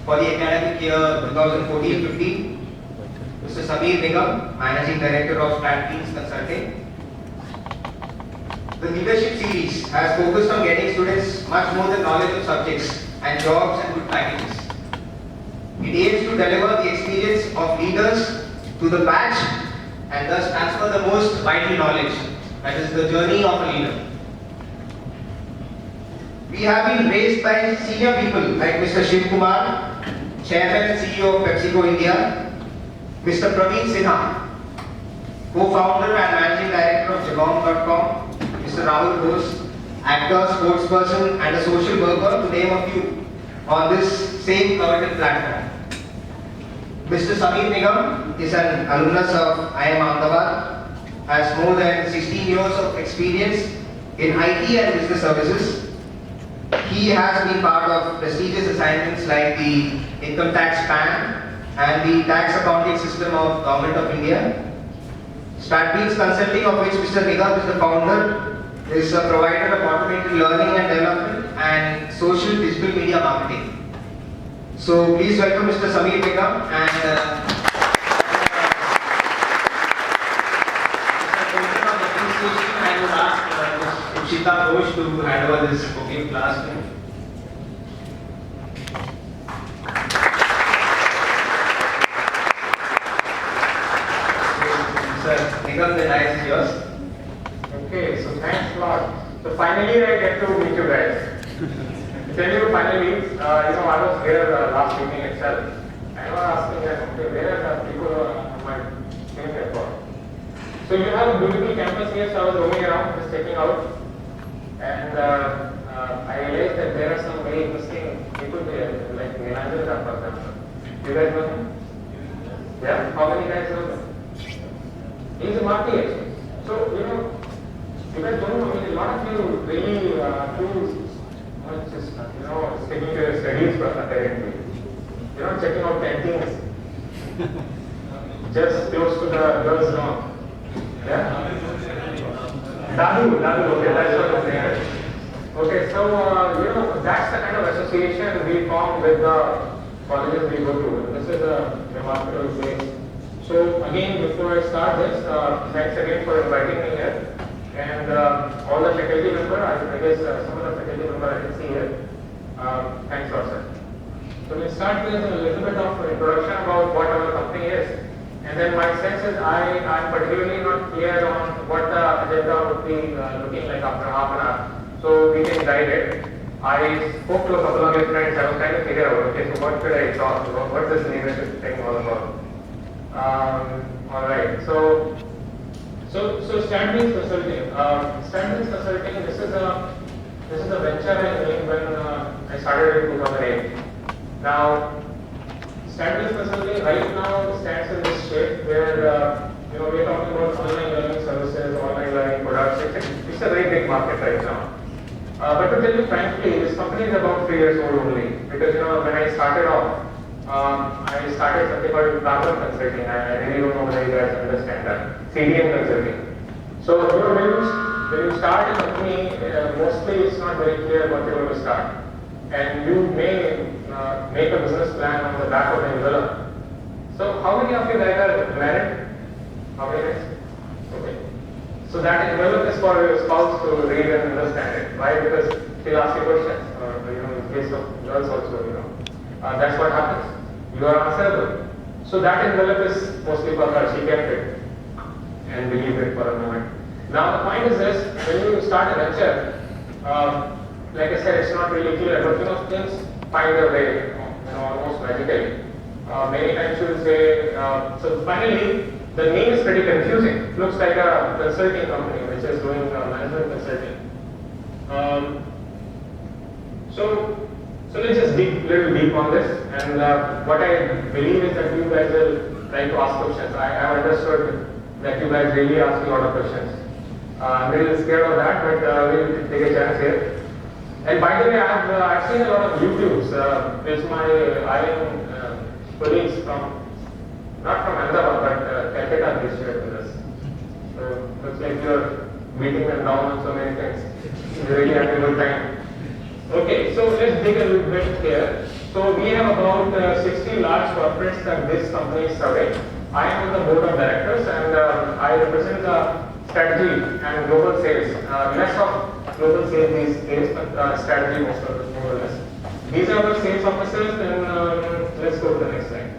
for the academic year 2014-15. Mr. Sameer Nigam, Managing Director of Stratbeans Consulting. The leadership series has focused on getting students much more than knowledge of subjects and jobs and good packages. It aims to deliver the experience of leaders to the batch and thus transfer the most vital knowledge, that is the journey of a leader. We have been raised by senior people like Mr. Shiv Kumar, Chairman and CEO of PepsiCo India, Mr. Praveen Sinha, co-founder and Managing Director of Jabong.com, Mr. Rahul Ghosh, actor, sportsperson and a social worker, to name a few, on this same coveted platform. Mr. Sameer Nigam is an alumnus of IIM Ahmedabad, has more than 16 years of experience in IT and business services. He has been part of prestigious assignments like the Income Tax PAN and the Tax Accounting System of Government of India. Stratbeans Consulting, of which Mr. Nigam is the founder, is a provider of automated learning and development and social digital media marketing. So please welcome Mr. Sameer Nigam and I would ask Shita Ghosh to hand over this cooking class. Sir Nigam, the night is yours. Okay, so thanks a lot. So finally I get to meet you guys. Tell you finally, I was here last evening itself. I was asking them, okay, where are the people who might came here for? So you have a beautiful campus here, so I was roaming around, just checking out. And I realized that there are some very interesting people here, like Nigam, for example. You guys know him? Yeah? How many guys know him? He's a marketing expert. So, you guys don't know, a lot of you really do just, sticking to your studies apparently. Checking out canteens. Just close to the girls' dorm. Yeah? Dadu, okay, that's what I'm saying. Okay, so, that's the kind of association we form with the colleges we go to. This is a remarkable place. So, again, before I start this, thanks again for inviting me here. And all the faculty members, I guess some of the faculty members I can see here. Thanks a lot, sir. So, we'll start with a little bit of introduction about what our company is. And then my sense is I'm particularly not clear on what the agenda would be looking like after half an hour. So we can guide it. I spoke to a couple of your friends. I was trying to figure out, okay, so what should I talk about? What's this leadership thing all about? Alright, so Stratbeans Consulting. Stratbeans Consulting, this is a venture I made when I started in 2008. Now, Stratbeans Consulting right now stands in this shape where we're talking about online learning services, online learning products. It's a very big market right now. But to tell you frankly, this company is about 3 years old only. Because when I started off, I started something called Carbon Consulting. I really don't know whether you guys understand that. CDM Consulting. So when you start a company, mostly it's not very clear what you're going to start. And you may make a business plan on the back of the envelope. So how many of you guys are married? How many guys? Okay. So that envelope is for your spouse to read and understand it. Why? Because she'll ask you questions. Or in case of girls also, that's what happens. You are answerable. So that envelope is mostly for her. She kept it and believed it for a moment. Now the point is this: when you start a venture, like I said, it's not really clear, but things find their way, almost magically. Many times you will say, so finally, the name is pretty confusing. It looks like a consulting company which is doing management consulting. So let's just dig a little deep on this. And what I believe is that you guys will try to ask questions. I have understood that you guys really ask a lot of questions. I'm a little scared of that, but we'll take a chance here. And by the way, I've seen a lot of YouTubes. There's my IIM colleagues from, not from Ahmedabad, but Calcutta this year with us. So looks like you're beating them down on so many things. You really have a good time. Okay, so let's dig a little bit here. So we have about 60 large corporates that this company is serving. I am on the board of directors and I represent the strategy and global sales. Less of global sales these days, but strategy more or less. These are the sales officers, and let's go to the next slide.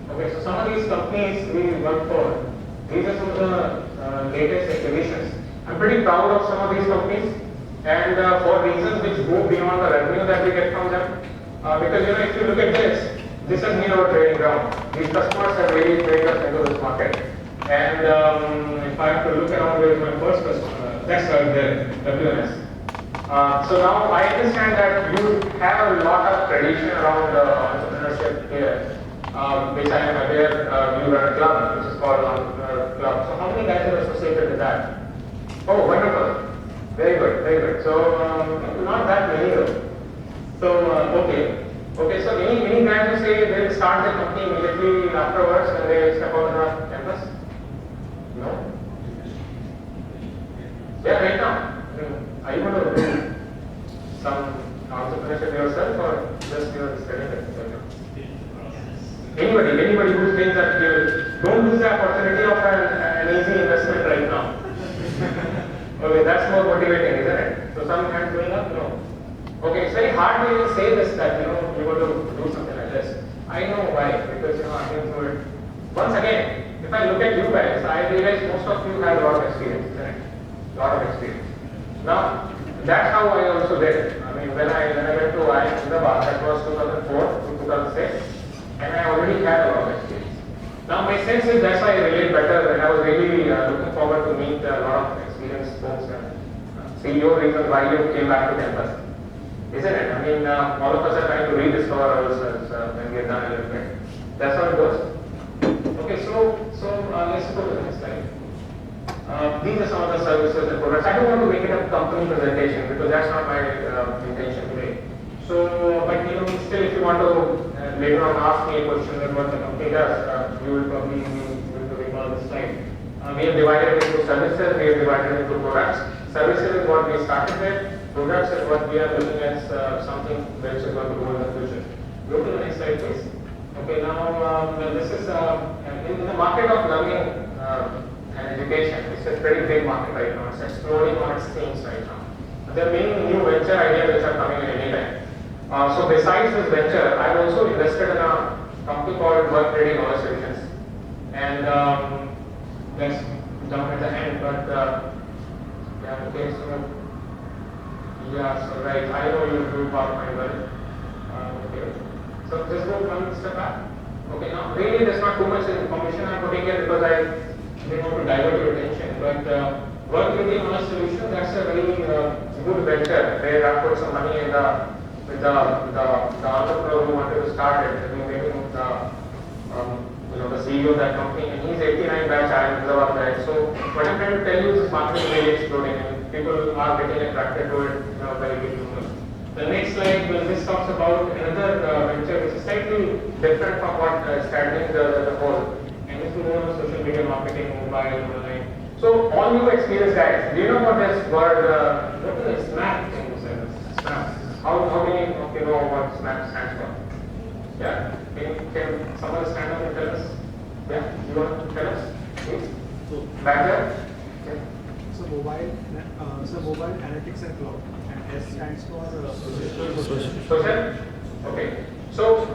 Okay, so some of these companies we work for, these are some of the latest acquisitions. I'm pretty proud of some of these companies, and for reasons which go beyond the revenue that we get from them. Because if you look at this has been our trading ground. These customers have really trained us into this market. And if I have to look around, where is my first customer? That's right there, WNS. So now I understand that you have a lot of tradition around entrepreneurship here. Which I am aware you run a club, which is called Entrepreneur Club. So how many guys are associated with that? Oh, wonderful. Very good, very good. So not that many though. So okay. Okay, so any guys who say they will start the company immediately afterwards when they step out on the campus? No? Yeah, right now. Are you going to do some entrepreneurship yourself or just you're studying it? Anybody who thinks that you don't lose the opportunity of an easy investment right now. Okay, that's more motivating, isn't it? So some hands going up? No. Okay, it's very hard to even say this that you want to do something like this. I know why, because I've been through it. Once again, if I look at you guys, I realize most of you have a lot of experience, isn't it? A lot of experience. Now, that's how I also did. I mean, when I went to Hyderabad, that was 2004 to 2006, and I already had a lot of experience. Now, my sense is that's why I relate better, and I was really looking forward to meet a lot of experienced folks and see your reason why you came back to campus. Isn't it? I mean, all of us are trying to rediscover ourselves when we are done a little bit. That's how it goes. Okay, so let's go to the next slide. These are some of the services and products. I don't want to make it a company presentation because that's not my intention today. So, but still, if you want to later on ask me a question about what the company does, you will probably be able to recall this slide. We have divided into services, we have divided into products. Services is what we started with. Products is what we are looking at something which is going to go in the future. Go to the next slide, please. Okay, now this is in the market of learning and education. It's a pretty big market right now. It's exploding on its themes right now. There are many new venture ideas which are coming in any time. So besides this venture, I've also invested in a company called Work Ready Knowledge Solutions. And let's jump at the end, but yeah, okay, so yeah, so right, I know you do PowerPoint well. Okay, so just go one step back. Okay, now really there's not too much information I'm putting here because I didn't want to divert your attention. But Work Ready Knowledge Solutions, that's a very good venture where I put some money in with the entrepreneur who wanted to start it. We made him the CEO of that company, and he's 89 batch, I am Hyderabad batch. So what I'm trying to tell you is this market is really exploding and people are getting attracted to it very quickly. The next slide, this talks about another venture which is slightly different from what Stratbeans does as a whole. And this is more on social media marketing, mobile, online. So all you experienced guys, do you know what this word, what is it, SMAP thing? SMAP. How many of you know what SMAP stands for? Yeah? Can someone stand up and tell us? Yeah? You want to tell us? Please? So, Back there? Yeah. mobile analytics and cloud. And S stands for Social? Okay. So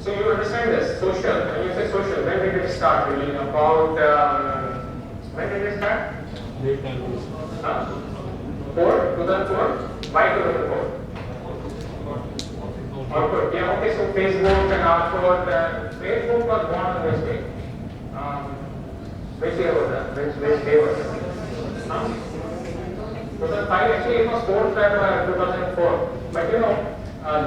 you understand this, social, when you say social, when did it start really? About, when did it start? 2004? Why 2004? Orkut, yeah, okay, so Facebook and Orkut, Facebook was born on which day? Which year was that? Which day was it? 2005, actually it was 4th February 2004. But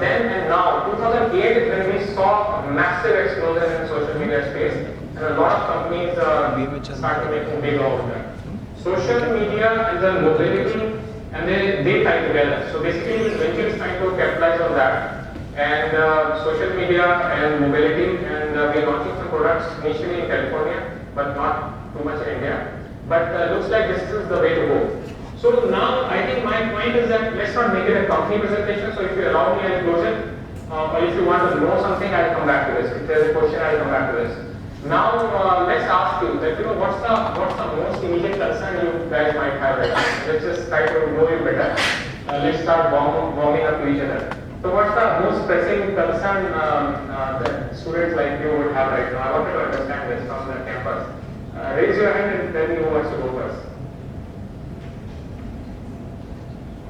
then and now, 2008 is when we saw a massive explosion in social media space, and a lot of companies started making big out of that. Social media and then mobility, and they tie together. So basically, venture is trying to capitalize on that. And social media and mobility, and we are launching some products initially in California, but not too much in India. But looks like this is the way to go. So now I think my point is that let's not make it a company presentation. So if you allow me, I'll close it. or if you want to know something, I'll come back to this. If there's a question, I'll come back to this. Now, let's ask you that, what's the most immediate concern you guys might have right now? Let's just try to know you better. Let's start warming up to each other. So what's the most pressing concern that students like you would have right now? I wanted to understand this from the campus. Raise your hand and tell me who wants to go first.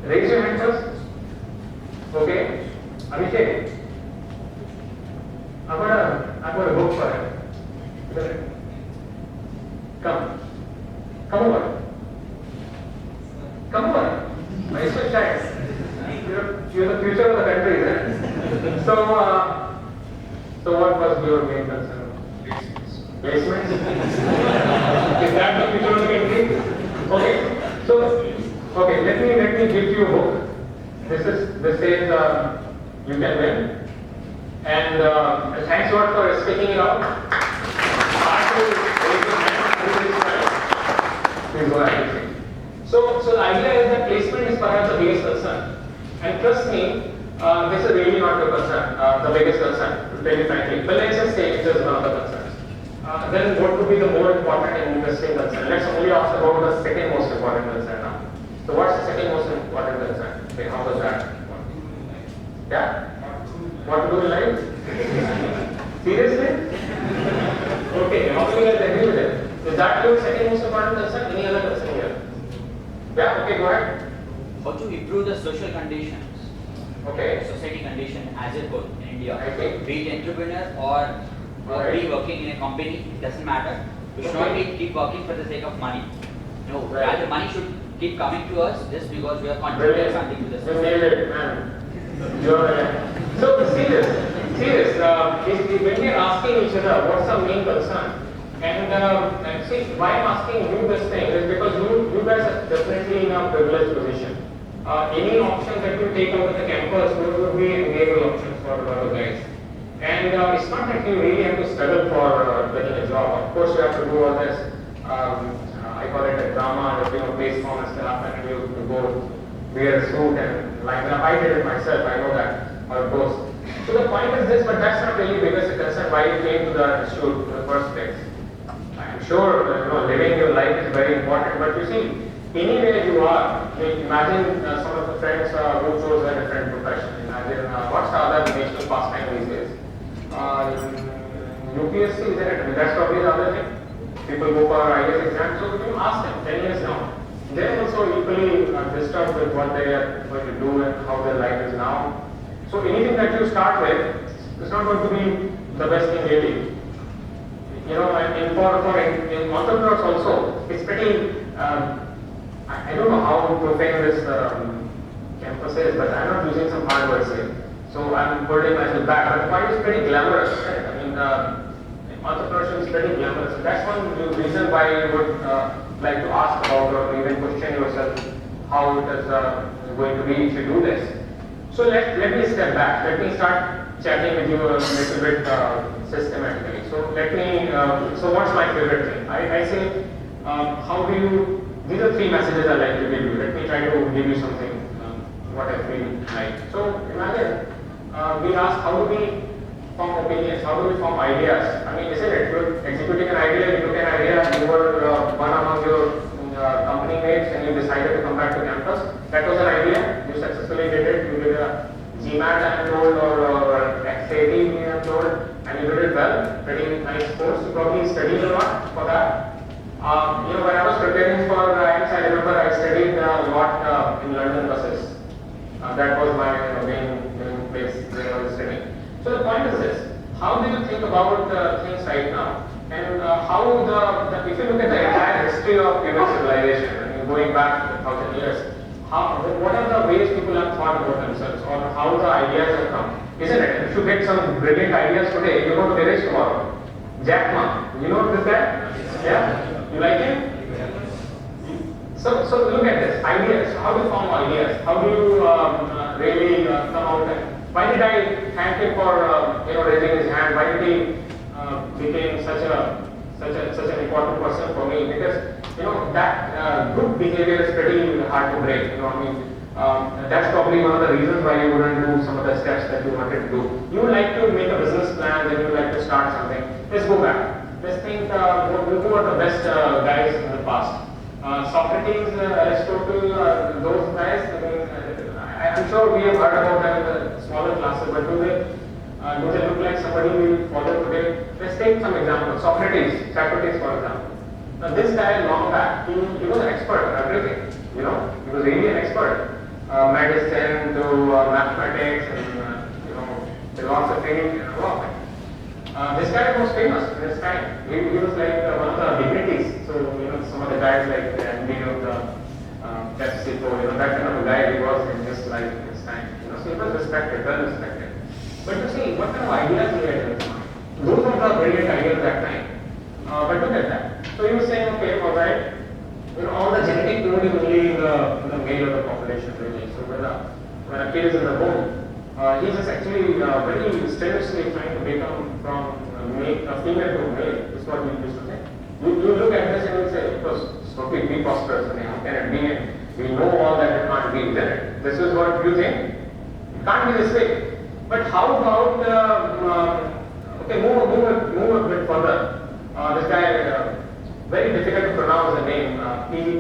Raise your hand first. Okay. Abhishek. I'm gonna go for it. Come over. Why are you so shy? You're the future of the country, isn't it? So what was your main concern? Basements? Is that the future of the country? Okay, let me give you a book. This says you can win. And thanks a lot for speaking it out. Please go ahead. So the idea is that placement is perhaps the biggest concern. And trust me, this is really not the concern, the biggest concern, to tell you frankly. But let's just say it is one of the concerns. Then what would be the more important and interesting concern? Let's only ask about the second most important concern now. So what's the second most important concern? Okay, how was that? Yeah? What to do in life? Seriously? Okay, how do you guys agree with it? Is that your second most important concern? Any other concern here? Yeah, okay, go ahead. How to improve the social conditions, Okay. society condition as a whole in India. Okay. Be it entrepreneur or Right. be working in a company, it doesn't matter. We should not Okay. keep working for the sake of money. No, Right. rather money should keep coming to us just because we are contributing Brilliant. something to the You society. nailed it, man. So serious. When we are asking each other what's the main concern, and see why I'm asking you this thing is because you guys are definitely in a privileged position. Any option that you take out of the campus would be enable options for a lot of guys. And it's not that you really have to struggle for getting a job. Of course, you have to do all this. I call it a drama, place form and stuff, and you go wear a suit and line up. I did it myself. I know that how it goes. So the point is this, but that's not really biggest concern why you came to the institute in the first place. I'm sure living your life is very important, but you see, anywhere you are, imagine some of the friends who chose a different profession. Imagine what's the other national pastime these days? UPSC, isn't it? I mean, that's probably the other thing. People go for IAS exams, so you ask them 10 years now. They're also equally disturbed with what they are going to do and how their life is now. So anything that you start with is not going to be the best thing really. And for entrepreneurs also, it's pretty, I don't know how profane this campus is, but I'm not using some hard words here. So I'm holding myself back. But the point is pretty glamorous, right? I mean, entrepreneurship is pretty glamorous. So that's one reason why you would like to ask about or even question yourself how it is going to be if you do this. So let me step back. Let me start chatting with you a little bit systematically. So what's my favorite thing? I say, how do you, these are three messages I like to give you. Let me try to give you something, what I feel like. So imagine, we ask how do we form opinions, how do we form ideas? I mean, isn't it? You're executing an idea, you took an idea, you were one among your company mates and you decided to come back to campus. That was an idea, you successfully did it, you did a GMAT I'm told or XAT I'm told, and you did it well, pretty nice course, you probably studied a lot for that. When I was preparing for IELTS, I remember I studied a lot in London buses. That was my main place where I was studying. So the point is this, how do you think about things right now? And if you look at the entire history of human civilization, I mean, going back 1,000 years, what are the ways people have thought about themselves or how the ideas have come? Isn't it? If you get some brilliant ideas today, you're going to be rich tomorrow. Jack Ma, you know this guy? Yeah? You like him? So look at this, ideas. How do you form ideas? How do you really come out and why did I thank him for raising his hand? Why did he became such an important person for me? Because that good behavior is pretty hard to break. That's probably one of the reasons why you wouldn't do some of the steps that you wanted to do. You would like to make a business plan, then you would like to start something. Let's go back. Let's think who are the best guys in the past. Socrates, Aristotle, those guys. I mean, I'm sure we have heard about them in the smaller classes, but do they look like somebody we follow today? Let's take some examples. Socrates, for example. Now this guy long back, he was an expert on everything. He was really an expert. Medicine to mathematics and philosophy and all of that. This guy was famous in his time. He was like one of the dignities. So some of the guys like the MD of the PepsiCo, that kind of a guy he was in his life in his time. So he was respected, well respected. But you see, what kind of ideas he had in his mind? Those were the brilliant ideas that time. But look at that. So he was saying, okay, all right. All the genetic code is only in the male of the population really. So when a kid is in the womb, he's just actually very strenuously trying to become from a female to a male. Is what we used to say. You look at this and you say, of course, stupid, be prosperous. How can it be? And we know all that it can't be, isn't it? This is what you think. It can't be this way. But how about okay, move a bit further. This guy. Very difficult to pronounce the name, Ptolemy,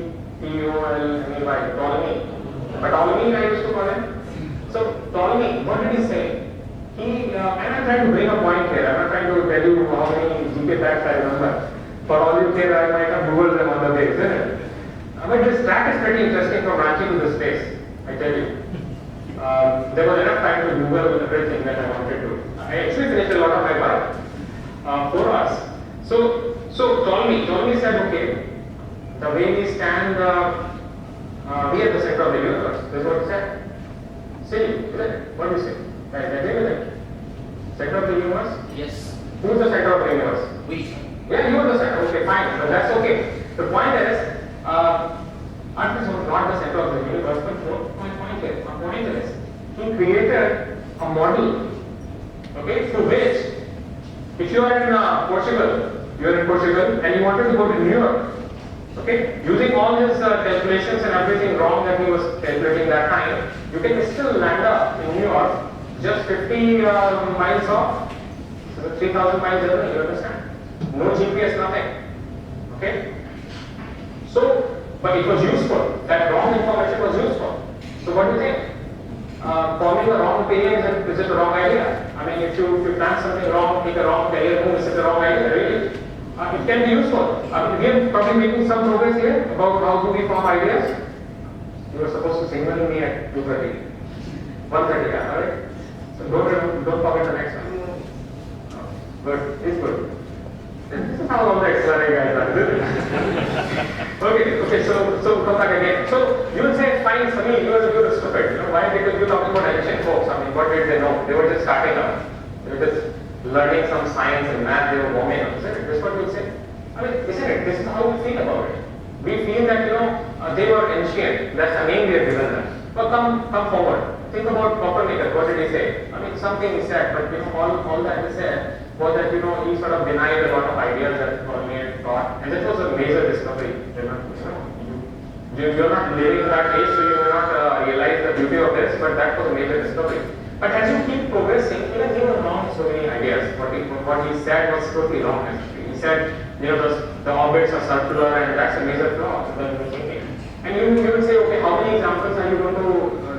Ptolemy I used to call him. So Ptolemy, what did he say? And I'm trying to bring a point here, I'm not trying to tell you how many GK facts I remember. For all you care, I might have Googled them on the way, isn't it? But this track is pretty interesting from Ranchi to this place, I tell you. There was enough time to Google everything that I wanted to. I actually finished a lot of my work for us. So Ptolemy said, okay, the way we stand, we are the center of the universe. That's what he said. Silly, isn't it? What do you say? Guys, agree with it? Center of the universe? Yes. Who's the center of the universe? We. Yeah, you are the center. Okay, fine. But that's okay. The point is, Earth is not the center of the universe, but what my point is? My point is, he created a model, okay, through which, if you are in Portugal, and you wanted to go to New York, okay, using all his calculations and everything wrong that he was calculating that time, you can still land up in New York just 50 miles off, so 3,000 miles journey, you understand? No GPS, nothing, okay? So, but it was useful, that wrong information was useful. So what do you think? Forming a wrong opinion is it a wrong idea? I mean, if you plan something wrong, take a wrong career move, is it a wrong idea, really? It can be useful. I mean, we are probably making some progress here about how do we form ideas. You were supposed to signal me at 2:30. 1:30, yeah, alright? So don't forget the next one. Good, it's good. This is how all the XLRI guys are, isn't it? Okay, so come back again. So you will say, fine, for me, you were stupid. Why? Because you're talking about ancient folks. I mean, what did they know? They were just starting up. They were just learning some science and math, they were warming up. Isn't it? That's what we say. I mean, isn't it? This is how we feel about it. We feel that, they were ancient. That's the name we have given them. But come forward. Think about Copernicus. What did he say? I mean, something he said, but all that he said was that, he sort of denied a lot of ideas that Ptolemy had thought. And that was a major discovery. You're not living in that age, so you may not realize the beauty of this, but that was a major discovery. But as you keep progressing, even he was wrong so many ideas. What he said was totally wrong. Actually. He said, the orbits are circular, and that's a major flaw in the thinking. And you will say, okay, how many examples are you going to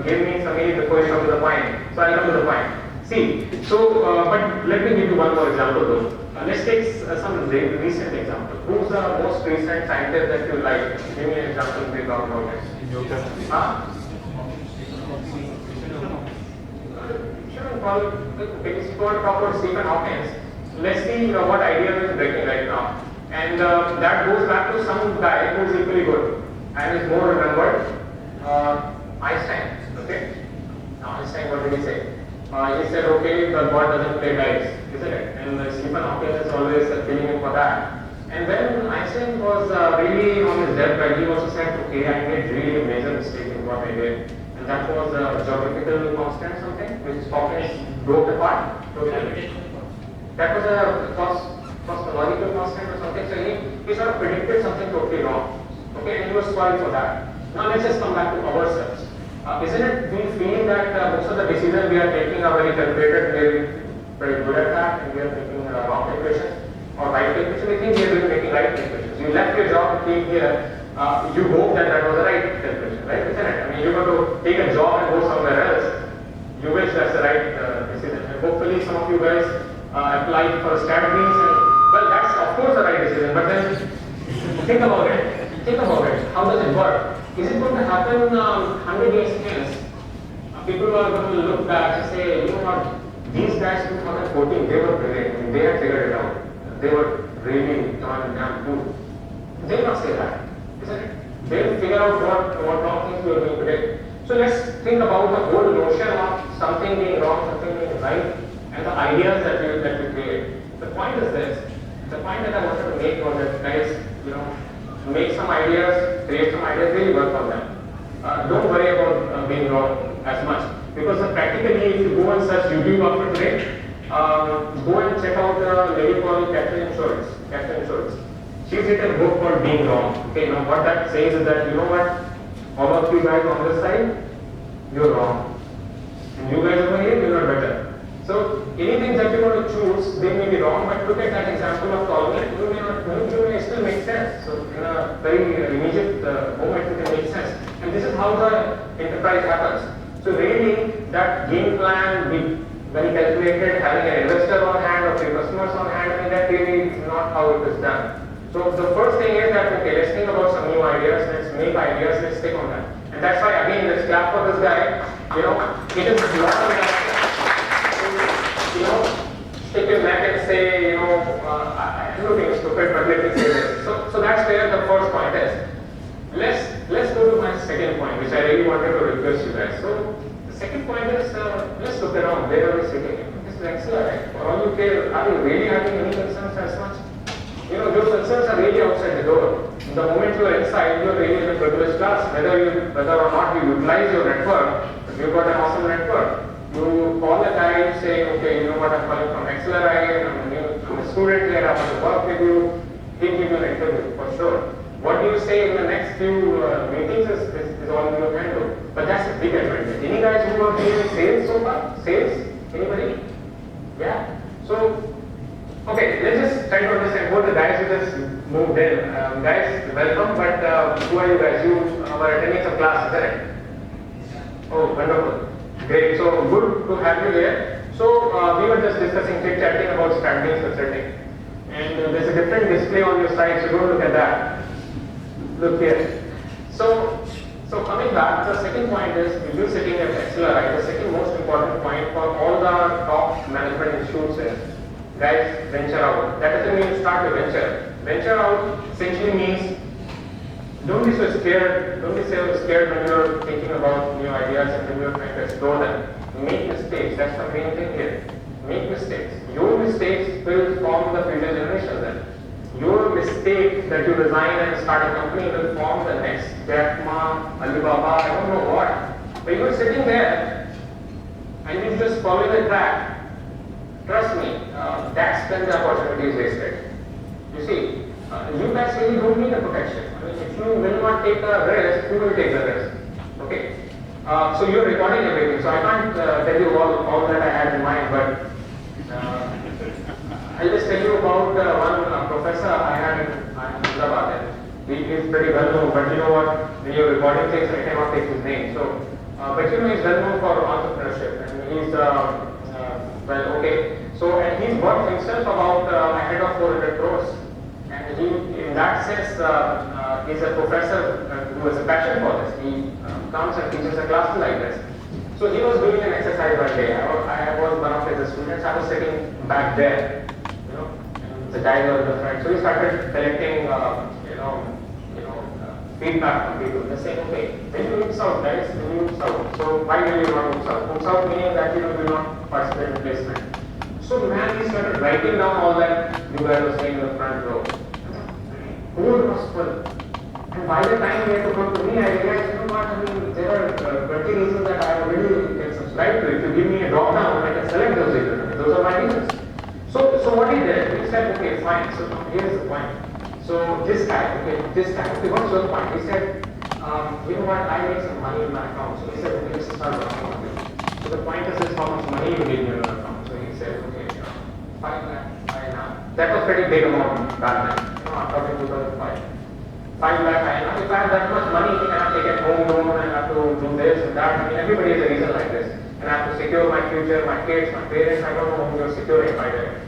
give me, Samir, before you come to the point? So I'll come to the point. See, but let me give you one more example though. Let's take some recent example. Who's the most recent scientist that you like? Give me an example we talk about it. Huh? Because if you want to talk about Stephen Hawking, let's see what ideas is breaking right now. And that goes back to some guy who is equally good and is more remembered, Einstein. Okay? Now Einstein, what did he say? He said, okay, the God doesn't play dice, isn't it? And Stephen Hawking is always killing him for that. And when Einstein was really on his deathbed, he also said, okay, I made really a major mistake in what I did. And that was a geographical constant, something, which Hawking broke apart. That was a cosmological constant or something. So he sort of predicted something totally wrong. Okay, and he was sorry for that. Now let's just come back to ourselves. Isn't it we feel that most of the decisions we are taking are very calculated, we are very good at that, and we are making wrong calculations or right calculations? We think we are making right calculations. You left your job to came here, you hope that that was the right calculation, right? Isn't it? I mean, you're going to take a job and go somewhere else. You wish that's the right decision. And hopefully, some of you guys applied for Stratbeans, and well, that's of course the right decision. But then think about it. Think about it. How does it work? Is it going to happen 100 years hence? People are going to look back and say, you know what, these guys 2014, they were brilliant. I mean, they had figured it out. They were really damn good. They will not say that, isn't it? They will figure out what wrong things we are doing today. So let's think about the whole notion of something being wrong, something being right, and the ideas that we create. The point is this. The point that I wanted to make was that guys, make some ideas, create some ideas, really work on them. Don't worry about being wrong as much, because practically, if you go and search YouTube after today, go and check out a lady called Catherine Insurance. She's written a book called Being Wrong. Okay, now what that says is that, you know what, all of you guys on this side, you're wrong. And you guys over here, you're not better. So anything that you want to choose, they may be wrong, but look at that example of Colgate, you may still make sense. So in a very immediate moment, it can make sense. And this is how the enterprise happens. So really, that game plan, very calculated, having an investor on hand or few customers on hand, I mean, that really is not how it is done. So the first thing is that, okay, let's think about some new ideas, let's make ideas, let's stick on them. And that's why, again, let's clap for this guy. It is a lot of stick your neck and say, I'm looking stupid, but let me say this. So that's where the first point is. Let's go to my second point, which I really wanted to request you guys. So the second point is, let's look around. Where are we sitting? This is XLRI. For all you care, are you really having any concerns as much? Those concerns are really outside the door. The moment you are inside, you are really in a privileged class. Whether or not you utilize your network, if you've got an awesome network, you call the guy and say, okay, you know what, I'm calling from XLRI, and I'm a student here, I want to work with you. He'll give you an interview for sure. What do you say in the next few meetings is all you can do. But that's a big advantage. Any guys who are doing sales so far? Sales? Anybody? Yeah. So, okay, let's just try to understand who the guys who just moved in. Guys, welcome, but who are you guys? You were attending some class, isn't it? Oh, wonderful. Great, so good to have you here. So, we were just discussing, chit-chatting about Stratbeans consulting. And there's a different display on your side, so don't look at that. Look here. So coming back, the second point is, if you're sitting at XLRI, the second most important point for all the top management institutes is, guys, venture out. That doesn't mean start to venture. Venture out essentially means don't be so scared. Don't be so scared when you're thinking about new ideas and when you're trying to explore them. Make mistakes. That's the main thing here. Make mistakes. Your mistakes will form the future generation then. Your mistake that you resign and start a company will form the next Jack Ma, Alibaba, I don't know what. But you're sitting there and you just follow the track. Trust me, that's when the opportunity is wasted. You see, you guys really don't need a protection. I mean, if you will not take the risk, who will take the risk? Okay. So you're recording everything. So I can't tell you all that I had in mind, but I'll just tell you about one professor I had in Hyderabad. He is pretty well known, but you know what? When you're recording things, I cannot take his name. So, but he's well known for entrepreneurship, and he's well, okay. So, and he's worked himself about ahead of 400 crores. And he, in that sense, is a professor who has a passion for this. He comes and teaches a class like this. So he was doing an exercise one day. I was one of his students. I was sitting back there, and the guy was in the front. So he started collecting, feedback from people. They say, okay, when you oops out, guys, when you oops out. So why will you not oops out? Oops out meaning that you will not participate in placement. So man, he started writing down all that you guys were saying in the front row. Whole was full. And by the time he had to come to me, I realized, you know what, I mean, there are 20 reasons that I already can subscribe to. If you give me a drop down, I can select those reasons. Those are my reasons. So what he did, he said, okay, fine. So here's the point. So this guy, okay, what's your point? He said, you know what, I made some money in my account. So he said, okay, let's start working on it. So the point is how much money you need in your account. So he said, okay, 5 lakh INR. That was pretty big amount back then. I'm talking 2005. 5 lakh INR. If I have that much money and I take it home loan and I have to do this and that, I mean, everybody has a reason like this. And I have to secure my future, my kids, my parents, I don't know who you're securing by there.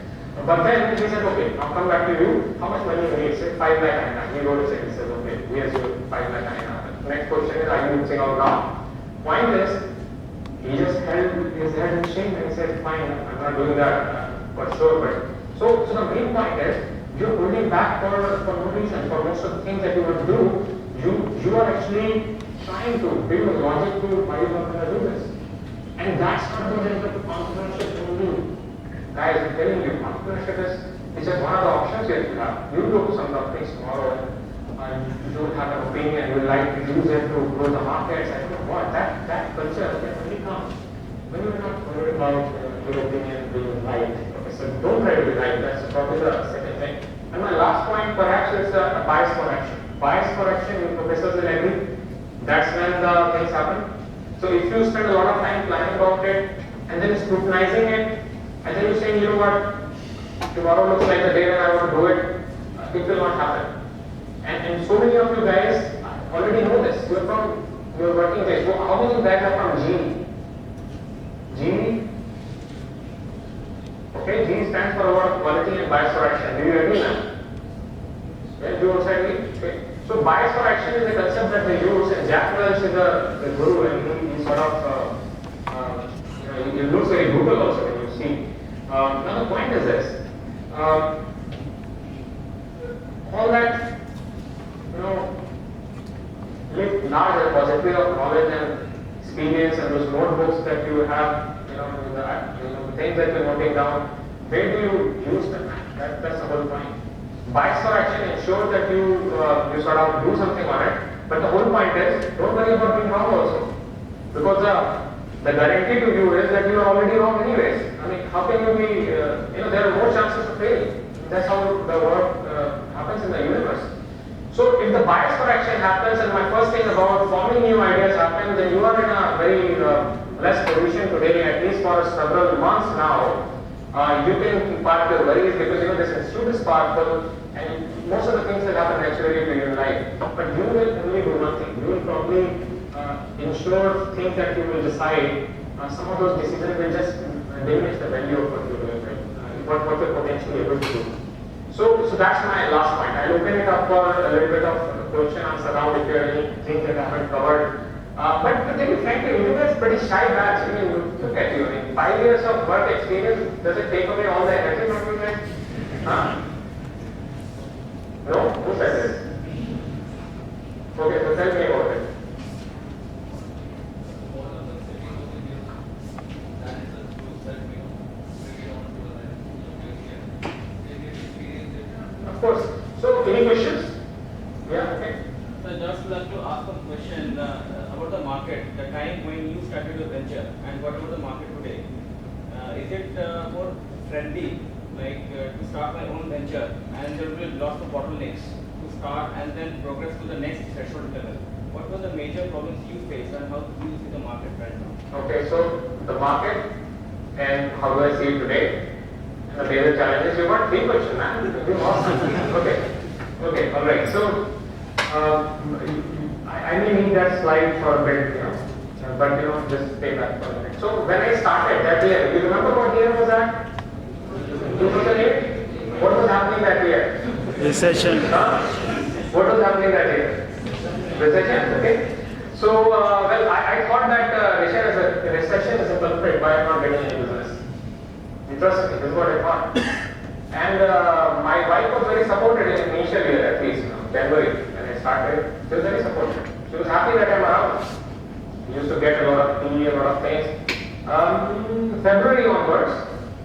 But then he said, okay, now come back to you. How much money you need? Say 5 lakh INR. He wrote it, he says, okay, here's your 5 lakh INR. Next question is, are you using out now? Point is, he just held his head in shame and he said, fine, I'm not doing that for sure. But so the main point is, you're holding back for no reason. For most of the things that you want to do, you are actually trying to build a logic to why you're not going to do this. And that's not the result of entrepreneurship in you. Guys, I'm telling you, entrepreneurship is just one of the options that you have. You go to some companies tomorrow and you don't have an opinion, you like to use it to grow the markets. I don't know what. That culture can only come when you're not worried about your opinion being right. Okay, so don't try to be right. That's probably the second thing. And my last point perhaps is a bias for action. Bias for action, you professors will agree. That's when the things happen. So if you spend a lot of time planning about it and then scrutinizing it, and then you're saying, you know what, tomorrow looks like the day when I want to do it, it will not happen. And so many of you guys already know this. You're from your working days. So how many of you guys are from GE? GE? Okay, GE stands for Award of Quality and Bias for Action. Do you agree now? Yeah, do you also agree? Okay. So bias for action is a concept that they use, and Jack Welch is the guru, and he sort of, he looks very brutal also when you see. Now the point is this, all that, large repository of knowledge and experience and those notebooks that you have, the things that you're noting down, where do you use them? That's the whole point. Bias for action ensures that you sort of do something on it, but the whole point is, don't worry about being wrong also, because the guarantee to you is that you are already wrong anyways. I mean, how can you be, there are more chances of failing. That's how the work happens in the universe. So if the bias for action happens and my first thing about forming new ideas happens, then you are in a very less position today, at least for several months now. You can park your worries because this institute is powerful and most of the things will happen naturally to your life. But you will only do nothing. You will probably ensure things that you will decide. Some of those decisions will just diminish the value of what you're doing, right? What you're potentially able to do. So that's my last point. I'll open it up for a little bit of question answer round if there are any things that I haven't covered. But to tell you frankly, you guys pretty shy batch. I mean, look at you. I mean, 5 years of work experience, does it take away all the energy from you guys? Huh? No? Who said this? Okay, so tell me about it. Of course. So, any questions? Yeah, okay. So, just like to ask a question about the market, the time when you started your venture, and what about the market today? Is it more friendly, like to start my own venture, and there will be lots of bottlenecks to start and then progress to the next threshold level? What were the major problems you face, and how do you see the market right now? Okay, so the market and how do I see it today? And the major challenges. You got 3 questions, man. You're awesome. Okay, all right. So I may need that slide for a bit, but just stay back for a minute. So when I started that year, you remember what year was that? 2008? What was happening that year? Recession. What was happening that year? Recession, okay. So, I thought that recession is a culprit why I'm not getting any business. Trust me, this is what I thought. And my wife was very supportive in the initial year, at least, January, when I started. She was very supportive. She was happy that I'm around. We used to get a lot of tea, a lot of things. February onwards,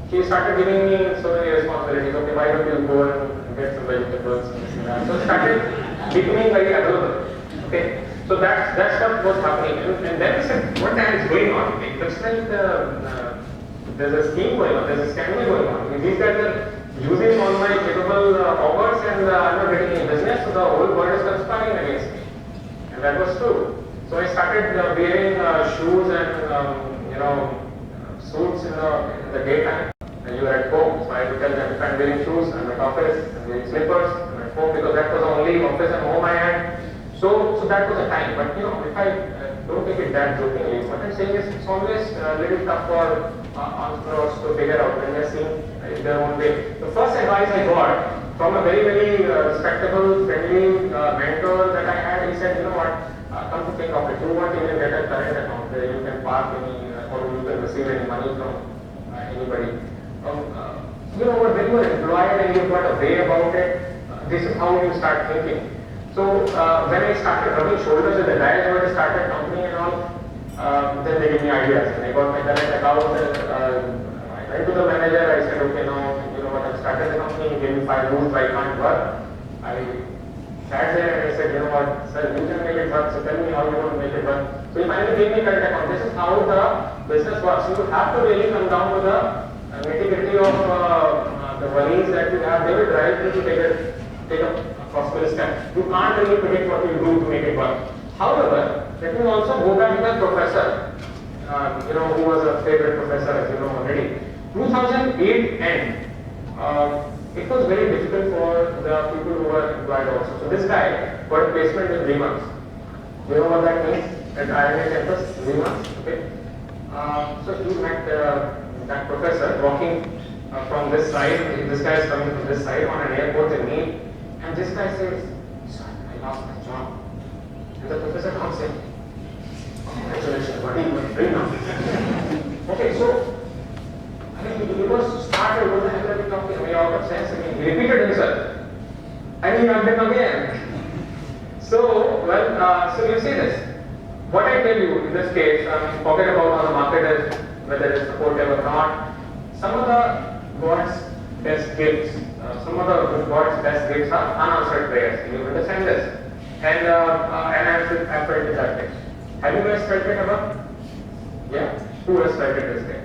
she started giving me so many responsibilities. Okay, why don't you go and get some vegetables and this and that. So started becoming very available. Okay, so that's what was happening. And then I said, what the hell is going on? It looks like there's a scheme going on, there's a scandal going on. These guys are using all my capable offers and I'm not getting any business, so the whole world is conspiring against me. And and that was true. So I started wearing shoes and suits in the daytime. And you were at home, so I would tell them if I'm wearing shoes, I'm at office. I'm wearing slippers, I'm at home, because that was the only office and home I had. So that was the time. But if I don't take it that jokingly, what I'm saying is it's always a little tough for entrepreneurs to figure out when they're seeing their own way. The first advice I got from a very, very respectable, friendly mentor that I had, he said, you know what, come to think of it, you want to even get a current account where you can park any or you can receive any money from anybody. When you are employed and you've got a way about it, this is how you start thinking. So when I started rubbing shoulders with the guys who had started company and all, then they gave me ideas. And I got my current account. I went to the manager. I said, okay, now you know what? I've started the company. He gave me 5 rules why I can't work. I sat there and I said, you know what, sir, you can make it work. So tell me how you want to make it work. So he finally gave me current account. This is how the business works. You have to really come down to the nitty-gritty of the worries that you have. They will drive you to take a possible step. You can't really predict what you do to make it work. However, let me also go back to the professor, who was a favorite professor, as you know already. 2008 end, it was very difficult for the people who were employed also. So this guy got a placement in 3 months. You know what that means? At IIM campus, 3 months. Okay. So he met that professor walking from this side. This guy is coming from this side on an airport in Neil, and this guy says, "Sir, I lost my job." And the professor comes in. Congratulations, what are you doing now? Okay, so he was started with the hell are we talking? We out of sense. He repeated himself. And he knocked him again. So, so you see this. What I tell you in this case, forget about how the market is, whether it's supportive or not. Some of the God's best gifts, God's best gifts are unanswered prayers. You understand this? And I've felt it that way. Have you guys felt it ever? Yeah? Who has felt it this way?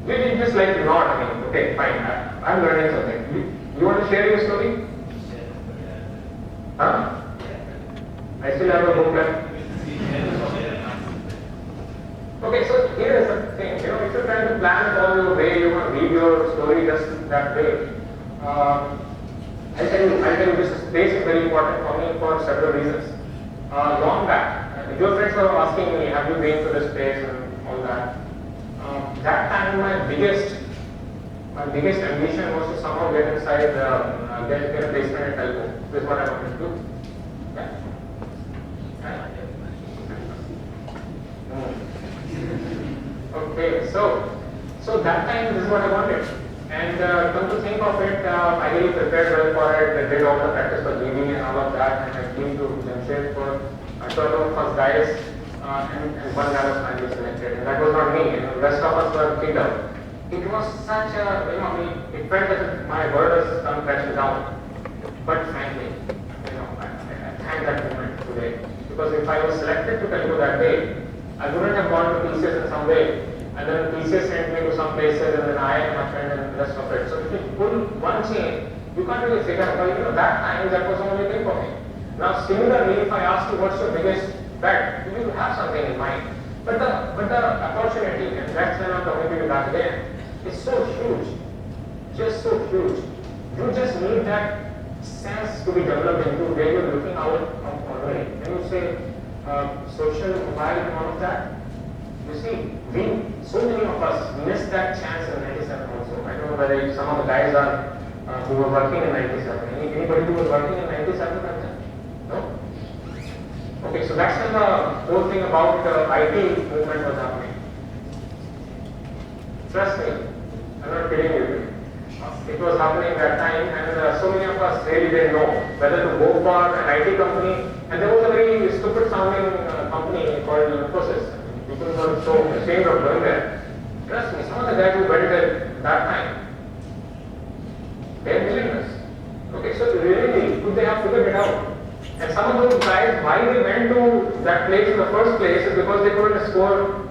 You did just like nod. Okay, fine. I'm learning something. You want to share your story? Huh? I still have a book left. Okay, so here is the thing. If you're trying to plan it all your way, you want to read your story just that way. I'll tell you this space is very important for me for several reasons. Long back, your friends were asking me, have you been to this place and all that. That time my biggest ambition was to somehow get inside, get a placement at Telco. This is what I wanted to do. Yeah. Okay, so that time this is what I wanted. And come to think of it, I really prepared well for it. I did all the practice for GD and all of that, and I came to Jamshedpur for a total of first guys, and one guy was finally selected. And that was not me, the rest of us were kicked out. It was such a, it felt that my world has come crashing down. But frankly, I thank that moment today. Because if I was selected to Telugu that day, I wouldn't have gone to PCS in some way. And then PCS sent me to some places, and then I and my friend and the rest of it. So if you pull one chain, you can't really figure out, that time that was the only thing for me. Now similarly, if I ask you what's your biggest bet, you will have something in mind. But the opportunity, and that's when I'm talking to you back again, is so huge. Just so huge. You just need that sense to be developed into where you're looking out from already. When you say social mobile and all of that, you see, so many of us missed that chance in 97 also. I don't know whether some of the guys are who were working in 97. Anybody who was working in 97 back then? No? Okay, so that's when the whole thing about the IT movement was happening. Trust me, I'm not kidding you. It was happening that time, and so many of us really didn't know whether to go for an IT company. And there was a very stupid sounding company called Infosys. People were so ashamed of going there. Trust me, some of the guys who went there that time, they're millionaires. Okay, so really, could they have figured it out? And some of those guys, why they went to that place in the first place is because they couldn't score,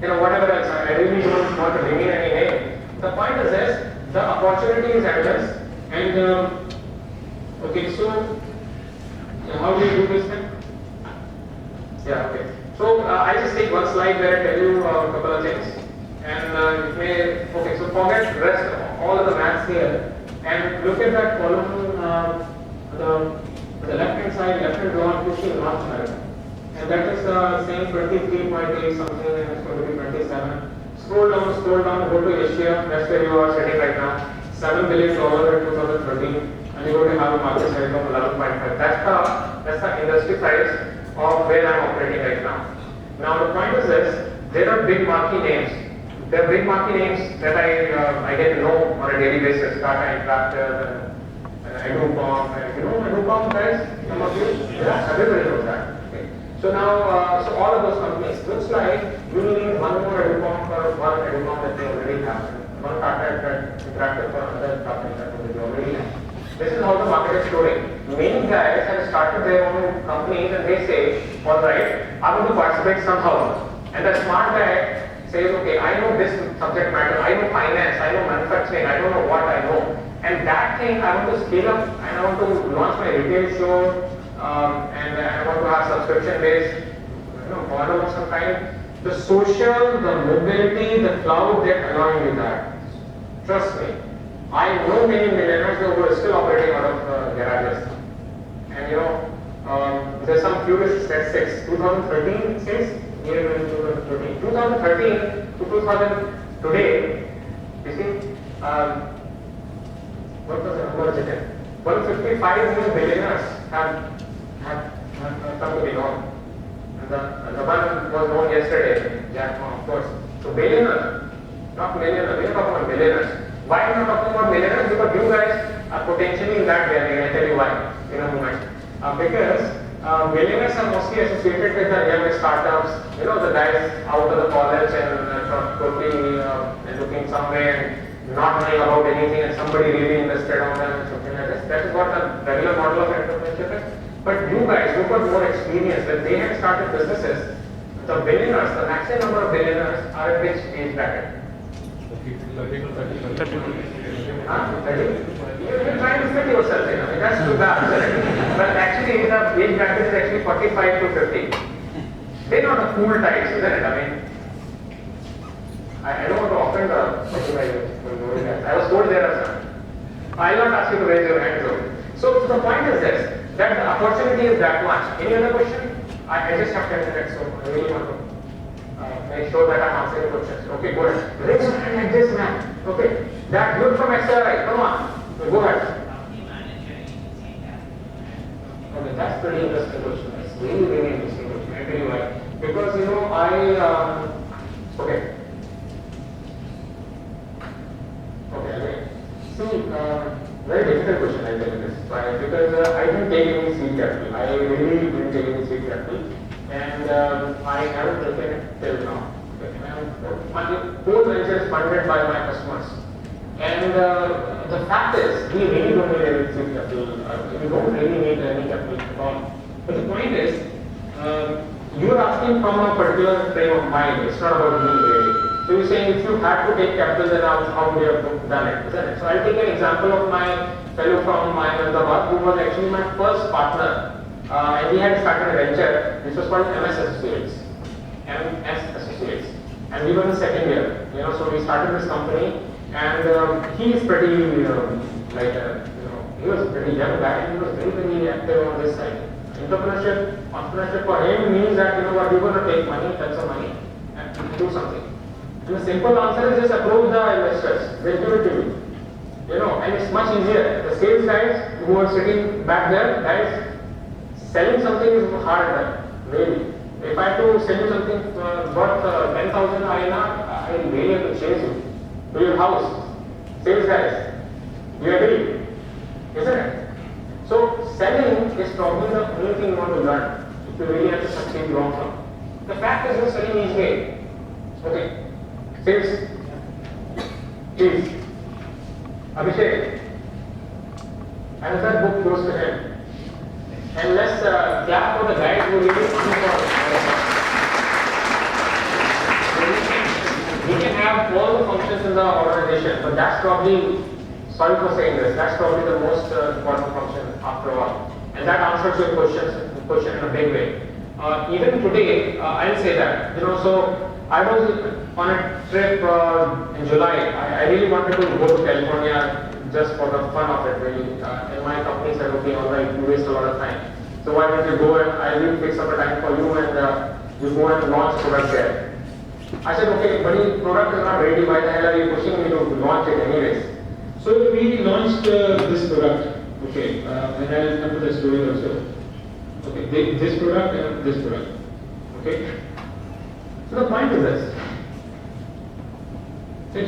whatever else. I really don't want to bring in any name. The point is this, the opportunity is endless. And, okay, so how do you do this thing? Yeah, okay. So I just take one slide where I tell you a couple of things, and it may, okay, so forget the rest, all of the maths here, and look at that column, the left hand side, left hand drawn pushing North America, and that is saying 23.8 something, and it's going to be 27. Scroll down, go to Asia, that's where you are sitting right now, $7 billion in 2013, and you're going to have a market size of 11.5. That's the industry size of where I'm operating right now. Now the point is this, there are big marquee names. There are big marquee names that I get to know on a daily basis, Tata Interactive and Nigam, you know Nigam guys, some of you? Yeah, everybody knows that. Okay. So now, so all of those companies, looks like you need one more Nigam for one Nigam that they already have, one Tata Interactive for another Tata Interactive that they already have. This is how the market is growing. Many guys have started their own companies and they say, alright, I want to participate somehow. And the smart guy says, okay, I know this subject matter, I know finance, I know manufacturing, I don't know what I know. And that thing I want to scale up and I want to launch my retail show and I want to have subscription based, model of some kind. The social, the mobility, the cloud, they're allowing you that. Trust me. I know many millionaires who are still operating out of garages. And there's some curious statistics. 2013 says, year in 2013. 2013 to 2000 today, you see, what was the number today? 155 new billionaires have come to be known. And the one was known yesterday, Jack Ma, of course. So billionaires, not millionaires, we're talking about billionaires. Why am I talking about millionaires? Because you guys are potentially in that category. I tell you why in a moment. Because millionaires are mostly associated with the young startups. The guys out of the college and totally looking somewhere and not knowing about anything, and somebody really invested on them and something like this. That is what the regular model of entrepreneurship is. But you guys who got more experience, when they had started businesses, the billionaires, the maximum number of billionaires are at which age bracket? 30 to 30. You're trying to fit yourself in. That's too bad. But actually, the age bracket is actually 45 to 50. They're not the cool types, isn't it? I don't want to offend the I was told there are some. I'll not ask you to raise your hands though. So the point is this, that the opportunity is that much. Any other question? I just have 10 minutes, so I really want to make sure that I'm answering questions. Okay, go ahead. Raise your hand like this, man. Okay, that you're from XLRI. Come on, go ahead. Okay, that's pretty interesting question. That's really, really interesting question. I tell you why. Because okay. Okay. See, very difficult question. I tell you this. Why? Because I didn't take any seed capital. I really didn't take any seed capital. And I haven't taken it till now. My whole venture is funded by my customers. And the fact is, we really don't need any seed capital. We don't really need any capital at all. But the point is, you are asking from a particular frame of mind. It's not about me really. So you're saying if you had to take capital, then how would you have done it? Isn't it? So I'll take an example of my fellow from my Ahmedabad, who was actually my first partner. And we had started a venture which was called MS Associates. And we were in the second year. So we started this company, and he is pretty he was a pretty young guy, and he was very, very active on this side. Entrepreneurship for him means that you're going to take money, tons of money, and do something. And the simple answer is just approach the investors. They'll give it to you. And it's much easier. The sales guys who are sitting back there, guys, selling something is hard, really. If I have to sell you something worth 10,000 INR, I really have to chase you to your house. Sales guys, you agree? Isn't it? So selling is probably the only thing you want to learn if you really have to succeed long term. The fact is you're selling each way. Okay. Sales. Please. Abhishek. Another book goes to him. And let's clap for the guys who really we can have all the functions in the organization, but that's probably, sorry for saying this, that's probably the most important function after all. And that answers your question in a big way. Even today, I'll say that, so I was on a trip in July. I really wanted to go to California just for the fun of it, really. And my company said, okay, all right, you waste a lot of time. So why don't you go and I will fix up a time for you and you go and launch product there. I said, okay, but the product is not ready. Why the hell are you pushing me to launch it anyways? So we launched this product. Okay, and I'll come to the story also. Okay, this product and this product. Okay. So the point is this. So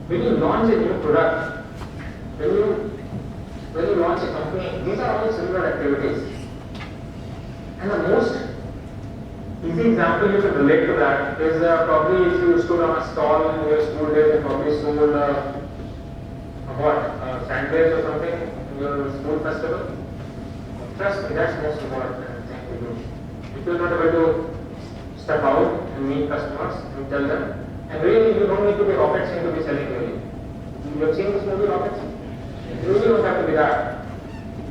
when you launch a new product, when you launch a company, these are all similar activities. And the most easy example you can relate to that is probably if you stood on a stall in your school days and probably sold sandwiches or something in your school festival. Trust me, that's the most important thing to do. If you're not able to step out and meet customers and tell them, and really you don't need to be rocket science to be selling really. You have seen this movie Rockets? You really don't have to be that.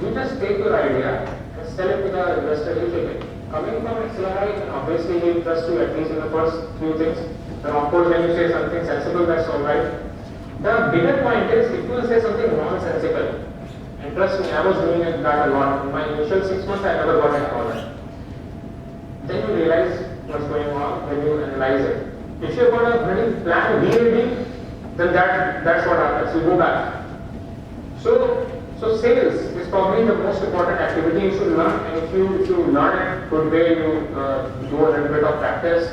You just take your idea and sell it to the investor who take it. Coming from XLRI, obviously he will trust you at least in the first few things. Then of course when you say something sensible, that's alright. The bigger point is if you say something nonsensical, and trust me, I was doing that a lot. In my initial 6 months, I never got a call. Then you realize what's going on when you analyze it. If you've got a very plan B ready, then that's what happens. You go back. So sales is probably the most important activity you should learn. And if you learn it good way, you do a little bit of practice.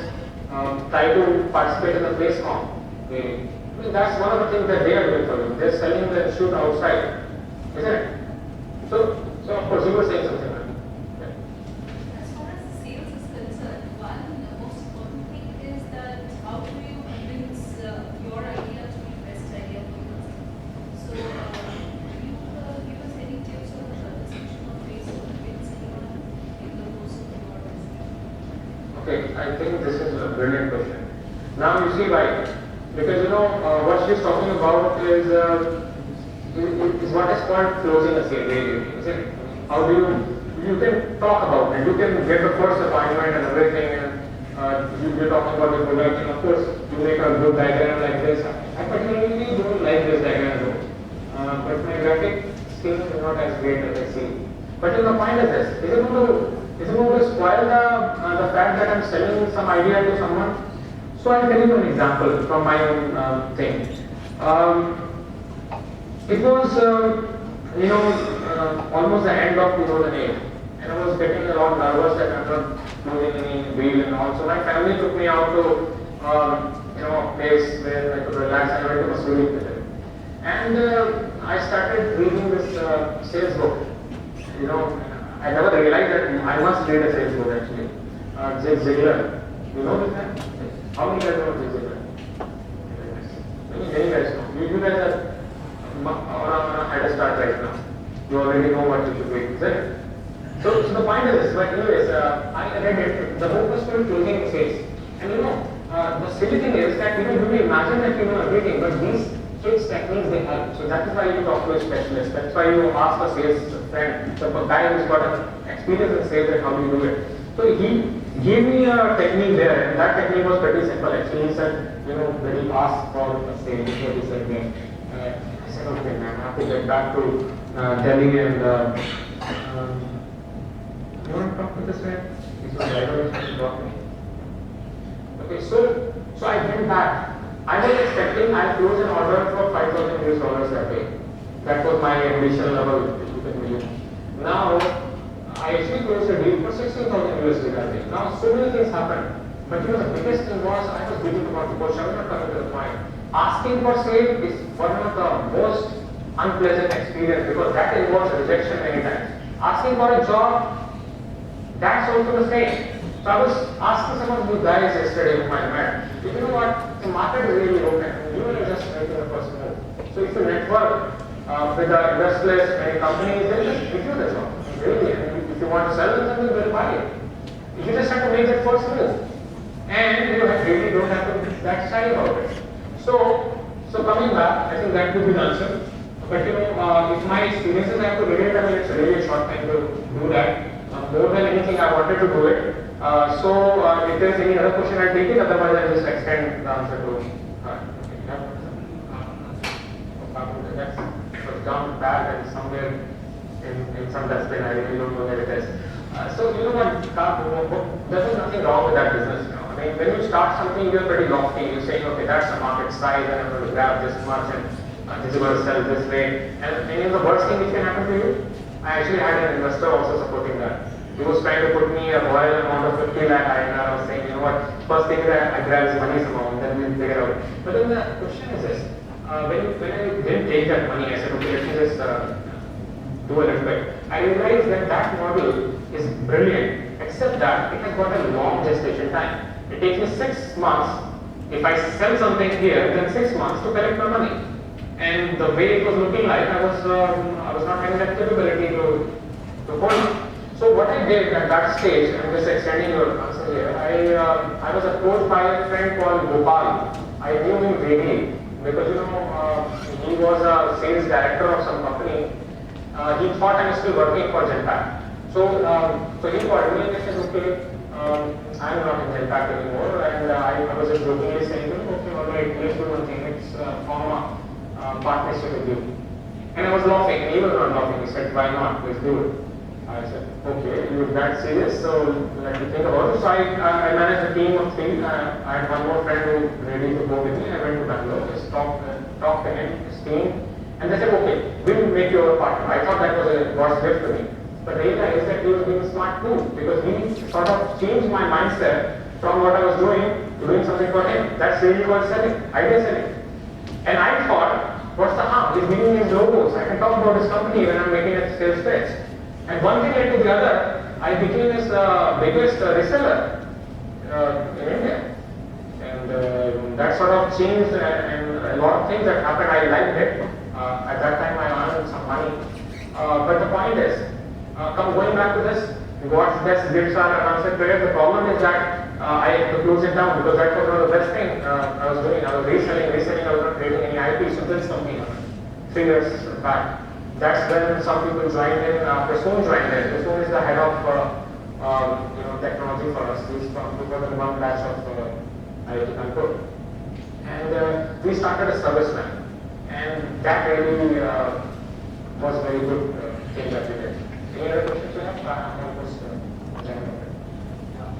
Try to participate in the place comp. I mean, that's one of the things that they are doing for you. They're selling the shoot outside, isn't it? So of course you were saying something. Right? As far as sales is concerned, one the most important thing is that how do you convince your idea to be the best idea for you? So you give us any tips on the section of ways to convince anyone in the course of your business? Okay, I think this is a brilliant question. Now you see why. Because what she's talking about is what is called closing a sale, is it? How do you can talk about it, you can get the first appointment and everything, and you're talking about the product, and of course you make a good diagram like this. I particularly don't like this diagram though, but my graphic skills are not as great as I see. But the point is this: is it going to spoil the fact that I'm selling some idea to someone? So I'll tell you an example from my own thing. It was, almost the end of 2008, and I was getting a lot nervous that I'm not closing any deal and all. So my family took me out to, a place where I could relax. I went to Missouri with it, and I started reading this sales book. I never realized that I must read a sales book actually. Zig Ziglar, you know this guy? How many guys know Zig Ziglar? Many guys know. You guys are on a head start right now. You already know what you should do, isn't it? So the point is this, but anyways, I read it. The book was called Closing Sales. And the silly thing is that you may imagine that you know everything, but these sales techniques they help. So that is why you talk to a specialist. That's why you ask a sales friend, the guy who's got experience in sales, and how do you do it. So he gave me a technique there, and that technique was pretty simple. Actually, he said, when he asked for a sale, he said, I said, okay, man, I have to get back to Delhi and you want to talk to this guy? He's my driver, he brought me. Okay, so I went back. I was expecting I closed an order for $5,000 that day. That was my ambition level, if you can believe. Now, I actually closed a deal for $16,000 that day. Now, so many things happened. But the biggest thing was I was beating about the bush. I was not coming to the point. Asking for sale is one of the most unpleasant experience because that involves rejection many times. Asking for a job, that's also the same. So I was asking some of you guys yesterday whom I met, you know what, the market is really open. You are just making the first move. So if you network with the investors, many companies, then just give you the job. Really, if you want to sell them something, they'll buy it. You just have to make that first move. And you really don't have to be that shy about it. So coming back, I think that would be the answer. But if my experiences I have to relate, I mean, it's really a short time to do that. More than anything, I wanted to do it. If there's any other question, I'll take it. Otherwise, I'll just extend the answer to. That's down bad and somewhere in some dustbin. I really don't know where it is. So you know what? There's nothing wrong with that business. I mean, when you start something, you're pretty lofty. You say, okay, that's the market size, and I'm going to grab this much, and this is going to sell this way. And the worst thing which can happen to you, I actually had an investor also supporting that. He was trying to put me a royal amount of 50 lakh INR. I was saying, you know what, first thing that I grab is money somehow, and then we'll figure out. But then the question is this, when I didn't take that money, I said, okay, let me just do a little bit. I realized that that model is brilliant, except that it has got a long gestation time. It takes me 6 months. If I sell something here, then 6 months to collect my money. And the way it was looking like, I was not having that capability to hold it. So what I did at that stage, I'm just extending your answer here, I was approached by a friend called Gopal. I knew him vaguely because he was a sales director of some company. He thought I was still working for Genpact. So he called me and he said, okay, I'm not in Genpact anymore, and I was just jokingly saying, okay, all right, let's do one thing, let's form a partnership with you. And I was laughing, and he was not laughing. He said, why not? Let's do it. I said, okay, you're that serious, so let me think about it. So I managed a team of 3. I had one more friend who ready to go with me. I went to Bangalore, just talked to him, his team, and they said, okay, we will make you a partner. I thought that was a God's gift to me. But I realized that he was being a smart too, because he sort of changed my mindset from what I was doing to doing something for him. That's really called selling, idea selling. And I thought, what's the harm? He's giving me his logos. I can talk about his company when I'm making a sales pitch. And one thing led to the other. I became his biggest reseller in India. And that sort of changed, and a lot of things that happened, I liked it. At that time, I earned some money. But the point is, going back to this, God's best gifts are unanswered prayers. The problem is that I had to close it down because that was one of the best thing I was doing. I was reselling. I was not creating any IP. So this company, 3 years back. That's when some people joined in. Prasoon joined in. Prasoon is the head of technology for us. He's from 2001 batch of IIT Kanpur. And we started a service line. And that really was a very good thing that we did. Any other questions you have?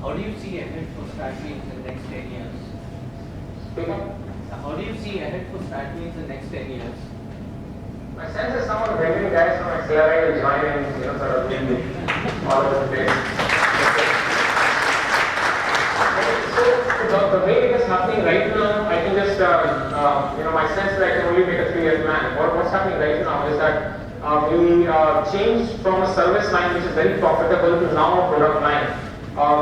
How do you see ahead for Stratbeans in the next 10 years? Speak up. How do you see ahead for Stratbeans in the next 10 years? My sense is some of the brilliant guys from XLRI will join in, sort of doing all over the place. So the way it is happening right now, I can just, my sense is I can only make a 3-year plan. What's happening right now is that we changed from a service line which is very profitable to now a product line.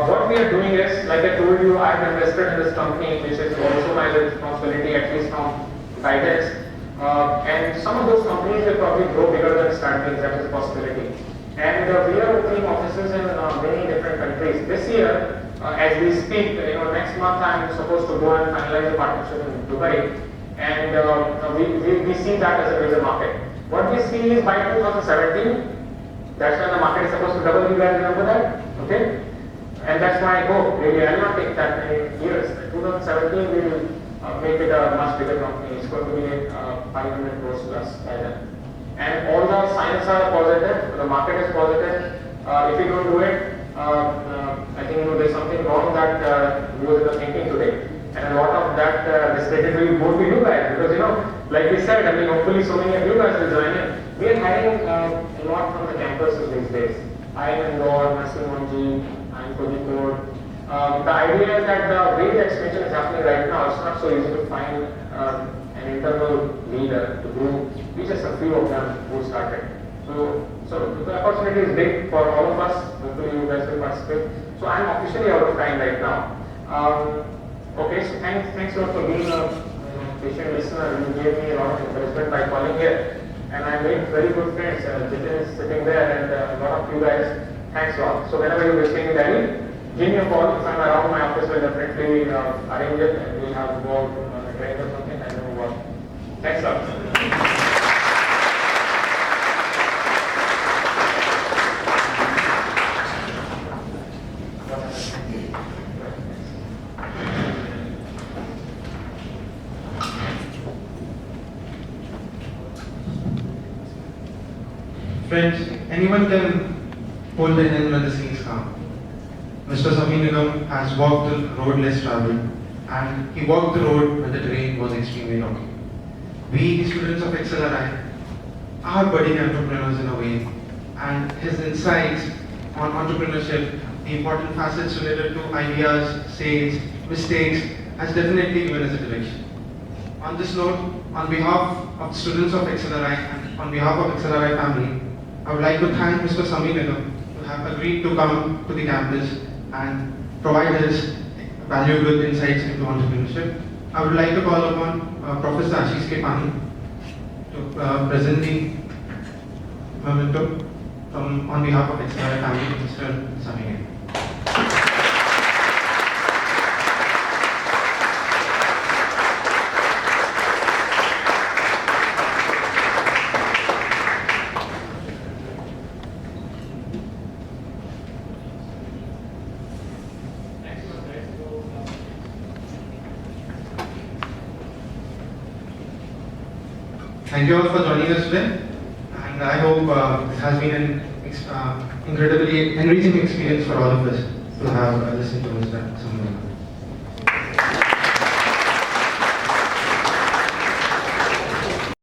What we are doing is, like I told you, I have invested in this company, which is also my responsibility, at least from guidance. And some of those companies will probably grow bigger than Stratbeans, that is a possibility. And we are opening offices in many different countries. This year, as we speak, next month I'm supposed to go and finalize a partnership in Dubai. And we see that as a major market. What we see is by 2017, that's when the market is supposed to double. You guys remember that? Okay? And that's my hope. Maybe I'll not take that many years. 2017, we will make it a much bigger company. It's going to be 500 crores plus by then. And all the signs are positive. The market is positive. If we don't do it, I think there's something wrong that goes in the thinking today. And a lot of that discredit will go to you guys, because like we said, hopefully so many of you guys will join in. We are hiring a lot from the campuses these days. I am Indore, Nasimonji, I am Kozhikode. The idea is that the way the expansion is happening right now, it's not so easy to find an internal leader to do. We just a few of them who started. So the opportunity is big for all of us. Hopefully you guys will participate. So I'm officially out of time right now. Okay, so thanks a lot for being a patient listener. You gave me a lot of encouragement by calling here. And I made very good friends. Jitin is sitting there, and a lot of you guys, thanks a lot. So whenever you're visiting Delhi, give me a call. If I'm around, my office will definitely arrange it, and we'll have to go out on a train or something. I don't know what. Thanks a lot. Friends, anyone can hold the hand when the sea is calm. Mr. Nigam has walked the road less traveled, and he walked the road when the terrain was extremely rocky. We, the students of XLRI, are budding entrepreneurs in a way, and his insights on entrepreneurship, the important facets related to ideas, sales, mistakes, has definitely given us a direction. On this note, on behalf of the students of XLRI and on behalf of XLRI family, I would like to thank Mr. Nigam to have agreed to come to the campus and provide his valuable insights into entrepreneurship. I would like to call upon Professor Ashish K. Pani to present the memento on behalf of XLRI family, Mr. Nigam. Thank you all for joining us today, and I hope this has been an incredibly enriching experience for all of us to have listened to Mr. Samuel.